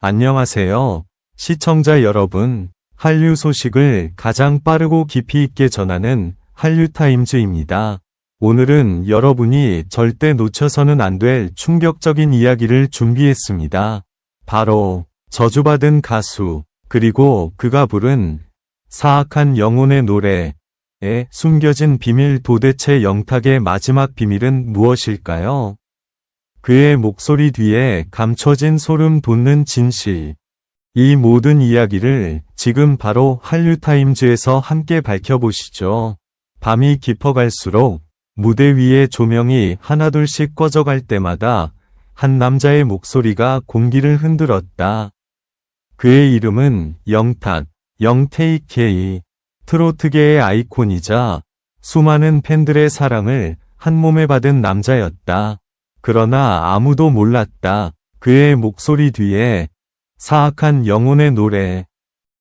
안녕하세요. 시청자 여러분, 한류 소식을 가장 빠르고 깊이 있게 전하는 한류타임즈입니다. 오늘은 여러분이 절대 놓쳐서는 안 될 충격적인 이야기를 준비했습니다. 바로 저주받은 가수, 그리고 그가 부른 사악한 영혼의 노래에 숨겨진 비밀. 도대체 영탁의 마지막 비밀은 무엇일까요? 그의 목소리 뒤에 감춰진 소름 돋는 진실. 이 모든 이야기를 지금 바로 한류타임즈에서 함께 밝혀보시죠. 밤이 깊어갈수록 무대 위의 조명이 하나둘씩 꺼져갈 때마다 한 남자의 목소리가 공기를 흔들었다. 그의 이름은 영탁, 영테이케이. 트로트계의 아이콘이자 수많은 팬들의 사랑을 한 몸에 받은 남자였다. 그러나 아무도 몰랐다. 그의 목소리 뒤에 사악한 영혼의 노래,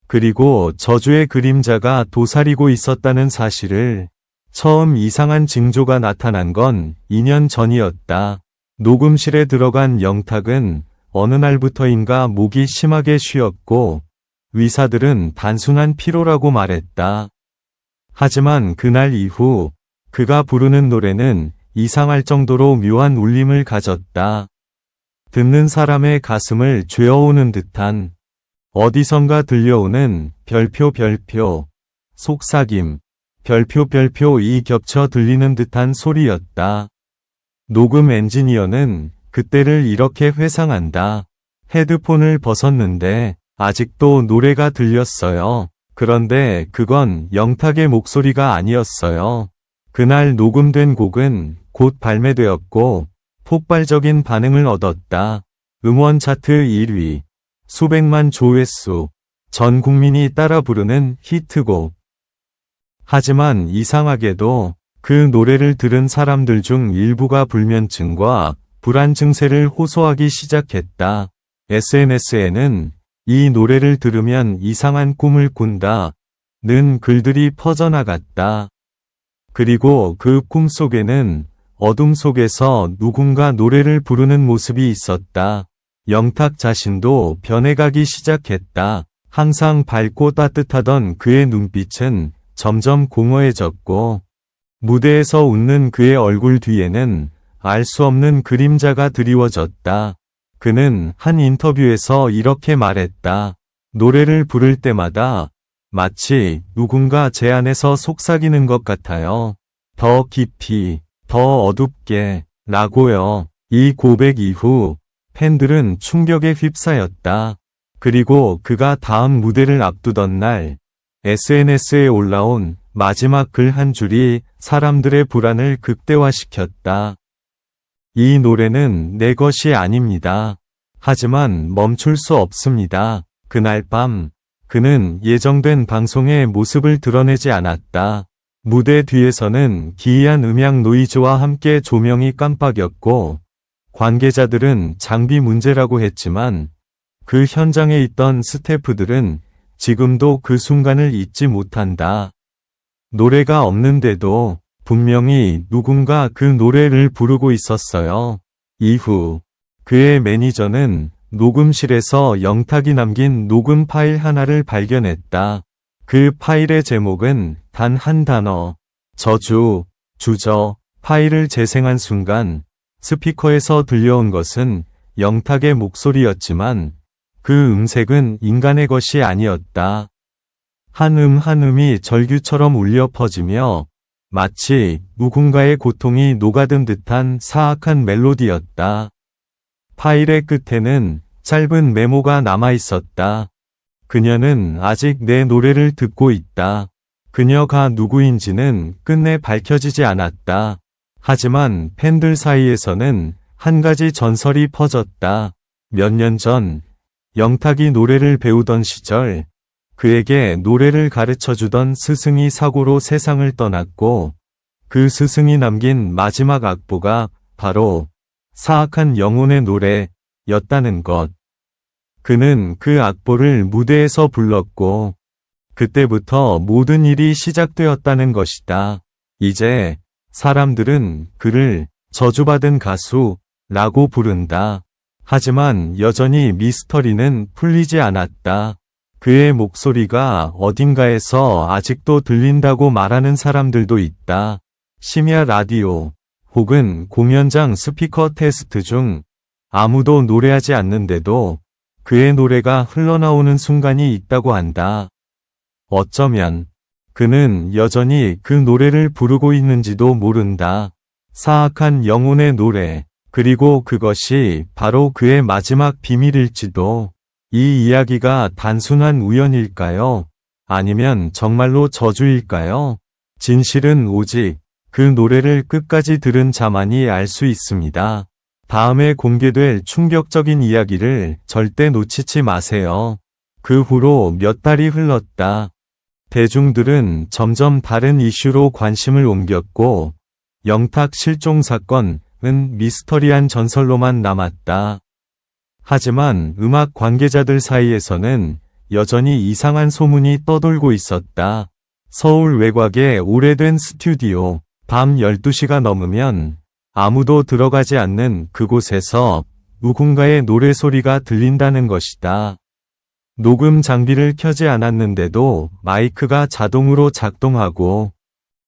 그리고 저주의 그림자가 도사리고 있었다는 사실을. 처음 이상한 징조가 나타난 건 2년 전이었다. 녹음실에 들어간 영탁은 어느 날부터인가 목이 심하게 쉬었고 의사들은 단순한 피로라고 말했다. 하지만 그날 이후 그가 부르는 노래는 이상할 정도로 묘한 울림을 가졌다. 듣는 사람의 가슴을 죄어오는 듯한, 어디선가 들려오는 별표 속삭임, 별표 겹쳐 들리는 듯한 소리였다. 녹음 엔지니어는 그때를 이렇게 회상한다. 헤드폰을 벗었는데 아직도 노래가 들렸어요. 그런데 그건 영탁의 목소리가 아니었어요. 그날 녹음된 곡은 곧 발매되었고 폭발적인 반응을 얻었다. 음원 차트 1위, 수백만 조회수, 전 국민이 따라 부르는 히트곡. 하지만 이상하게도 그 노래를 들은 사람들 중 일부가 불면증과 불안 증세를 호소하기 시작했다. SNS에는 이 노래를 들으면 이상한 꿈을 꾼다 는 글들이 퍼져나갔다. 그리고 그 꿈 속에는 어둠 속에서 누군가 노래를 부르는 모습이 있었다. 영탁 자신도 변해가기 시작했다. 항상 밝고 따뜻하던 그의 눈빛은 점점 공허해졌고 무대에서 웃는 그의 얼굴 뒤에는 알 수 없는 그림자가 드리워졌다. 그는 한 인터뷰에서 이렇게 말했다. 노래를 부를 때마다 마치 누군가 제 안에서 속삭이는 것 같아요. 더 깊이, 더 어둡게, 라고요. 이 고백 이후 팬들은 충격에 휩싸였다. 그리고 그가 다음 무대를 앞두던 날 SNS에 올라온 마지막 글 한 줄이 사람들의 불안을 극대화시켰다. 이 노래는 내 것이 아닙니다. 하지만 멈출 수 없습니다. 그날 밤 그는 예정된 방송의 모습을 드러내지 않았다. 무대 뒤에서는 기이한 음향 노이즈와 함께 조명이 깜빡였고 관계자들은 장비 문제라고 했지만 그 현장에 있던 스태프들은 지금도 그 순간을 잊지 못한다. 노래가 없는데도 분명히 누군가 그 노래를 부르고 있었어요. 이후 그의 매니저는 녹음실에서 영탁이 남긴 녹음 파일 하나를 발견했다. 그 파일의 제목은 단 한 단어, 저주, 주저. 파일을 재생한 순간 스피커에서 들려온 것은 영탁의 목소리였지만 그 음색은 인간의 것이 아니었다. 한 음이 절규처럼 울려 퍼지며 마치 누군가의 고통이 녹아든 듯한 사악한 멜로디였다. 파일의 끝에는 짧은 메모가 남아 있었다. 그녀는 아직 내 노래를 듣고 있다. 그녀가 누구인지는 끝내 밝혀지지 않았다. 하지만 팬들 사이에서는 한 가지 전설이 퍼졌다. 몇 년 전 영탁이 노래를 배우던 시절 그에게 노래를 가르쳐주던 스승이 사고로 세상을 떠났고 그 스승이 남긴 마지막 악보가 바로 사악한 영혼의 노래였다는 것. 그는 그 악보를 무대에서 불렀고 그때부터 모든 일이 시작되었다는 것이다. 이제 사람들은 그를 저주받은 가수라고 부른다. 하지만 여전히 미스터리는 풀리지 않았다. 그의 목소리가 어딘가에서 아직도 들린다고 말하는 사람들도 있다. 심야 라디오 혹은 공연장 스피커 테스트 중 아무도 노래하지 않는데도 그의 노래가 흘러나오는 순간이 있다고 한다. 어쩌면 그는 여전히 그 노래를 부르고 있는지도 모른다. 사악한 영혼의 노래, 그리고 그것이 바로 그의 마지막 비밀일지도. 이 이야기가 단순한 우연일까요? 아니면 정말로 저주일까요? 진실은 오직 그 노래를 끝까지 들은 자만이 알 수 있습니다. 다음에 공개될 충격적인 이야기를 절대 놓치지 마세요. 그 후로 몇 달이 흘렀다. 대중들은 점점 다른 이슈로 관심을 옮겼고, 영탁 실종 사건은 미스터리한 전설로만 남았다. 하지만 음악 관계자들 사이에서는 여전히 이상한 소문이 떠돌고 있었다. 서울 외곽의 오래된 스튜디오, 밤 12시가 넘으면 아무도 들어가지 않는 그곳에서 누군가의 노래소리가 들린다는 것이다. 녹음 장비를 켜지 않았는데도 마이크가 자동으로 작동하고,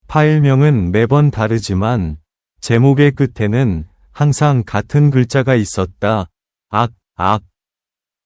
파일명은 매번 다르지만 제목의 끝에는 항상 같은 글자가 있었다. 악.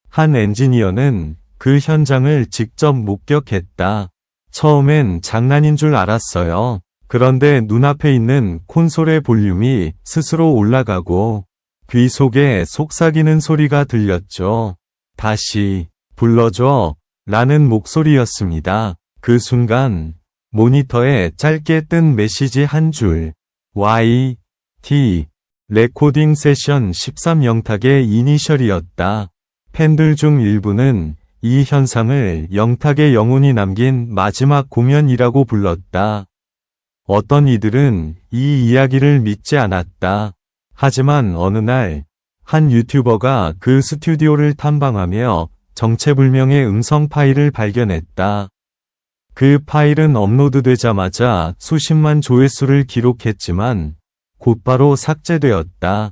한 엔지니어는 그 현장을 직접 목격했다. 처음엔 장난인 줄 알았어요. 그런데 눈앞에 있는 콘솔의 볼륨이 스스로 올라가고 귀 속에 속삭이는 소리가 들렸죠. 다시 불러줘 라는 목소리였습니다. 그 순간 모니터에 짧게 뜬 메시지 한 줄. YT 레코딩 세션 13 영탁의 이니셜이었다. 팬들 중 일부는 이 현상을 영탁의 영혼이 남긴 마지막 공연이라고 불렀다. 어떤 이들은 이 이야기를 믿지 않았다. 하지만 어느 날, 한 유튜버가 그 스튜디오를 탐방하며 정체불명의 음성 파일을 발견했다. 그 파일은 업로드되자마자 수십만 조회수를 기록했지만 곧바로 삭제되었다.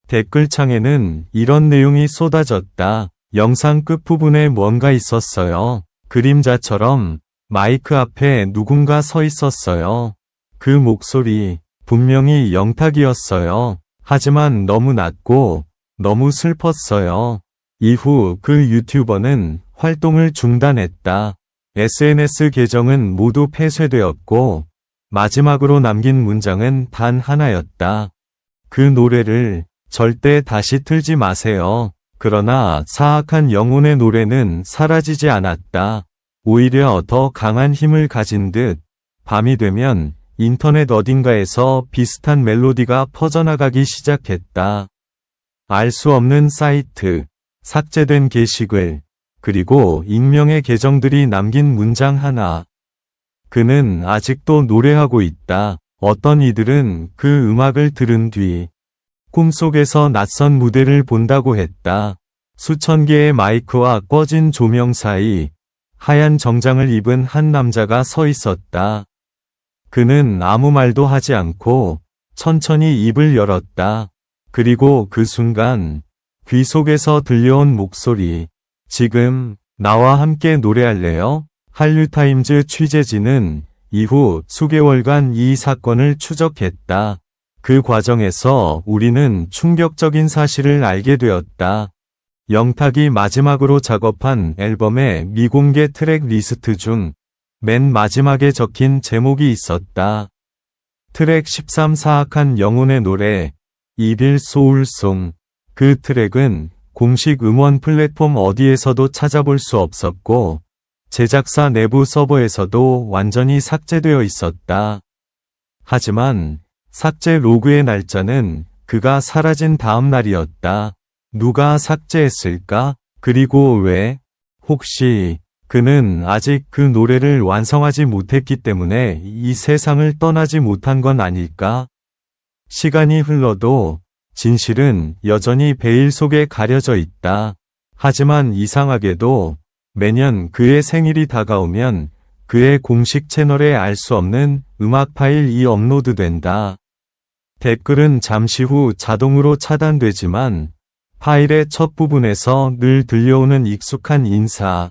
댓글창에는 이런 내용이 쏟아졌다. 영상 끝부분에 뭔가 있었어요. 그림자처럼 마이크 앞에 누군가 서 있었어요. 그 목소리, 분명히 영탁이었어요. 하지만 너무 낮고 너무 슬펐어요. 이후 그 유튜버는 활동을 중단했다. SNS 계정은 모두 폐쇄되었고, 마지막으로 남긴 문장은 단 하나였다. 그 노래를 절대 다시 틀지 마세요. 그러나 사악한 영혼의 노래는 사라지지 않았다. 오히려 더 강한 힘을 가진 듯, 밤이 되면 인터넷 어딘가에서 비슷한 멜로디가 퍼져나가기 시작했다. 알 수 없는 사이트, 삭제된 게시글, 그리고 익명의 계정들이 남긴 문장 하나. 그는 아직도 노래하고 있다. 어떤 이들은 그 음악을 들은 뒤 꿈속에서 낯선 무대를 본다고 했다. 수천 개의 마이크와 꺼진 조명 사이 하얀 정장을 입은 한 남자가 서 있었다. 그는 아무 말도 하지 않고 천천히 입을 열었다. 그리고 그 순간 귀 속에서 들려온 목소리. 지금 나와 함께 노래할래요? 한류타임즈 취재진은 이후 수개월간 이 사건을 추적했다. 그 과정에서 우리는 충격적인 사실을 알게 되었다. 영탁이 마지막으로 작업한 앨범의 미공개 트랙 리스트 중 맨 마지막에 적힌 제목이 있었다. 트랙 13 사악한 영혼의 노래, 이빌 소울송. 그 트랙은 공식 음원 플랫폼 어디에서도 찾아볼 수 없었고, 제작사 내부 서버에서도 완전히 삭제되어 있었다. 하지만 삭제 로그의 날짜는 그가 사라진 다음 날이었다. 누가 삭제했을까? 그리고 왜? 혹시 그는 아직 그 노래를 완성하지 못했기 때문에 이 세상을 떠나지 못한 건 아닐까? 시간이 흘러도 진실은 여전히 베일 속에 가려져 있다. 하지만 이상하게도 매년 그의 생일이 다가오면 그의 공식 채널에 알 수 없는 음악 파일이 업로드된다. 댓글은 잠시 후 자동으로 차단되지만 파일의 첫 부분에서 늘 들려오는 익숙한 인사.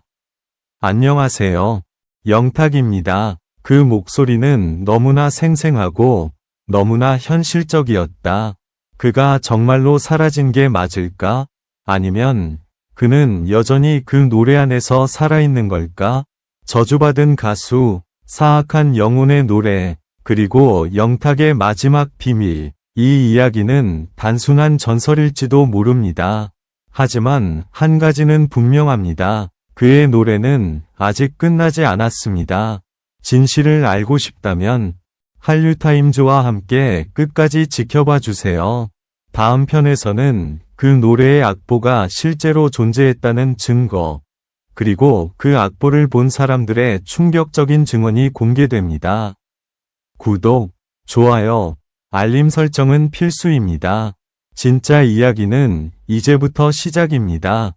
안녕하세요. 영탁입니다. 그 목소리는 너무나 생생하고 너무나 현실적이었다. 그가 정말로 사라진 게 맞을까? 아니면 그는 여전히 그 노래 안에서 살아있는 걸까? 저주받은 가수, 사악한 영혼의 노래, 그리고 영탁의 마지막 비밀. 이 이야기는 단순한 전설일지도 모릅니다. 하지만 한 가지는 분명합니다. 그의 노래는 아직 끝나지 않았습니다. 진실을 알고 싶다면 한류타임즈와 함께 끝까지 지켜봐 주세요. 다음 편에서는 그 노래의 악보가 실제로 존재했다는 증거, 그리고 그 악보를 본 사람들의 충격적인 증언이 공개됩니다. 구독, 좋아요, 알림 설정은 필수입니다. 진짜 이야기는 이제부터 시작입니다.